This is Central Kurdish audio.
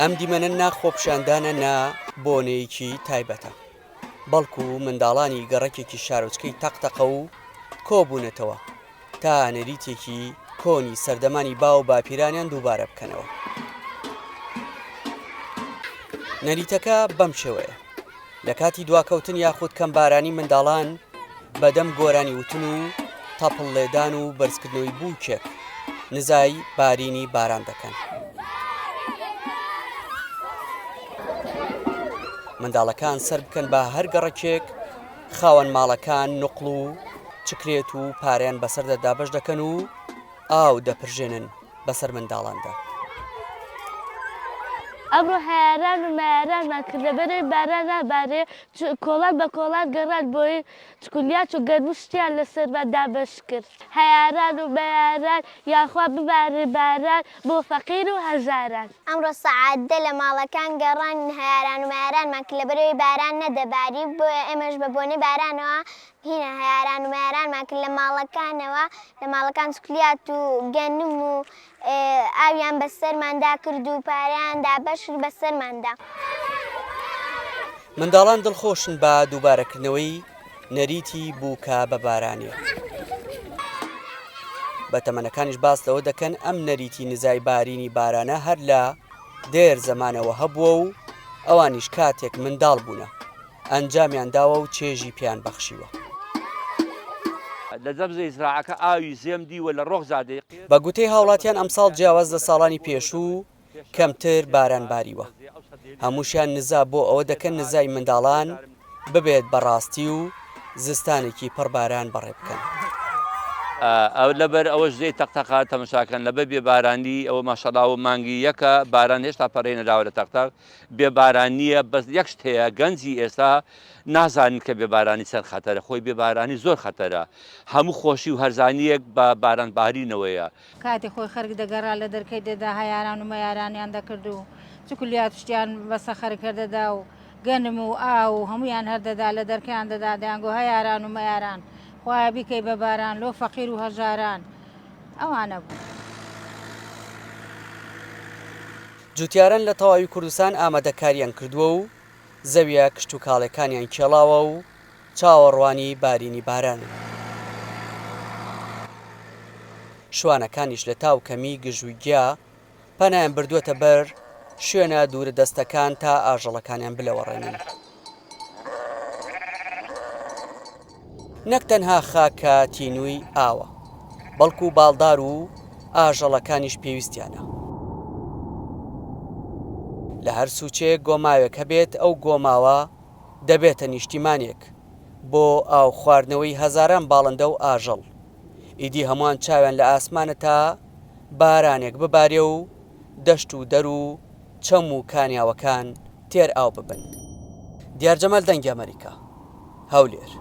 ئەم دیمەنە ناخۆپشاندانە نا بۆنەیەکی تایبەتە، بەڵکو منداڵانی گەڕەکێکی شارۆچکەی تەقتەقە و کۆبوونەتەوە تا نەریتێکی کۆنی سەردەمانی باو و باپیرانیان دووبارە بکەنەوە. نەریتەکە بەم شێوەیە: لە کاتی دواکەوتن یاخود کەم بارانی منداڵان بەدەم گۆرانی وتن و تەپڵ لێدان و بەرزکردنەوەی بووکێک نزای بارینی باران دەکەن. منداڵەکان سەر بکەن بە هەر گەڕەکێک خاوەن ماڵەکان نوقڵ و چکرێت و پارەیان بەسەر دەدا بەش دەکەن و ئاو دەپڕژێنن بەسەر منداڵاندا. ئەمڕۆ هەیاران و مەیارانمان کرد لەبەرەوەی باران نابارێ، کۆڵان بە کۆڵان گەڕان بۆی چکولیات و گەرموشتیان لەسەرمان دابەش کرد. هەیاران و مەیاران یاخوا ببارێ باران بۆ فەقیر و هەژاران. ئەمڕۆ سەعادە لە ماڵەکان گەڕان هەیاران و مەیارانمان کرد لەبەرەوەی باران نەدەباری، بۆ ئێمەش بە بۆنەی بارانەوە هینە هەیاران و مەیارانمان کرد لە ماڵەکانەوە، لە ماڵەکان چکولیات و گەنم و ئاویان بەسەرماندا کرد و پارەیان دابەش بەسەرماندا. منداڵان دڵخۆشن بە دووبارەکردنەوەی نەریتی بووکە بە بارانێ. بە تەمەنەکانیش باس لەوە دەکەن ئەم نەریتی نزای بارینی بارانە هەر لە دێر زەمانەوە هەبووە و ئەوانیش کاتێک منداڵ بوونە ئەنجامیان داوە و چێژی پیان بەخشیوە. لە دەبزە ئیزراعەکە ئاوی زێم دیوە لە ڕۆخ زادێ. بە گوتەی هاوڵاتیان ئەمساڵ جیاواز لە ساڵانی پێشوو کەمتر باران باریوە. هەمووشیان نزا بۆ ئەوە دەکەن نزای منداڵان ببێت بەڕاستی و زستانێکی پڕباران بەڕێ بکەن. ئەو لەبەر ئەوە ژێی تەقتەقا تەمەشاکەن لەبەر بێبارانی ئەوە ماشەڵڵا و مانگی یەکە باران هێشتا پەڕێ نەداوە لە تەقتەق. بێباران نییە، بەس یەک شت هەیە، گەنجی ئێستا نازانن کە بێبارانی چەند خەتەرە، خۆی بێبارانی زۆر خەتەرە. هەموو خۆشی و هەرزانیەک بە باران بارینەوەیە. کاتی خۆی خەرک دەگەڕا لە دەرکەی دەدا هەیاران و مەیارانیان دەکرد و چکولیات شتیان بەسە خەرکە دەدا و گەنم و ئاو و هەمویان هەردەدا لە دەرکیان دەدا دەیانگۆ هەیاران و مەیاران خوایە بیکەی بە باران لۆ فەقیر و هەژاران ئەوانە بوو. جوتیاران لە تەواوی کوردستان ئامادەکاریان کردووە و زەویە کشت و کاڵەکانیان کێڵاوە و چاوەڕوانی بارینی بارانن. شوانەکانیش لە تاو کەمی گژوگیا پەنایان بردووەتە بەر شوێنە دوورە دەستەکان تا ئاژەڵەکانیان بلەوەڕێنن. نەک تەنها خاکە تینووی ئاوە، بەڵکو باڵدار و ئاژەڵەکانیش پێویستیانە. لە هەر سوچەیەک گۆماوێک هەبێت، ئەو گۆماوە دەبێتە نیشتیمانێک بۆ ئاو خواردنەوەی هەزاران باڵندە و ئاژەڵ. ئیدی هەمووان چاویان لە ئاسمانە تا بارانێک ببارێ و دەشت و دەر و چەم و کانیاوەکان تێر ئاو ببن. دیار جەمال دەنگی ئەمریکا، هەولێر.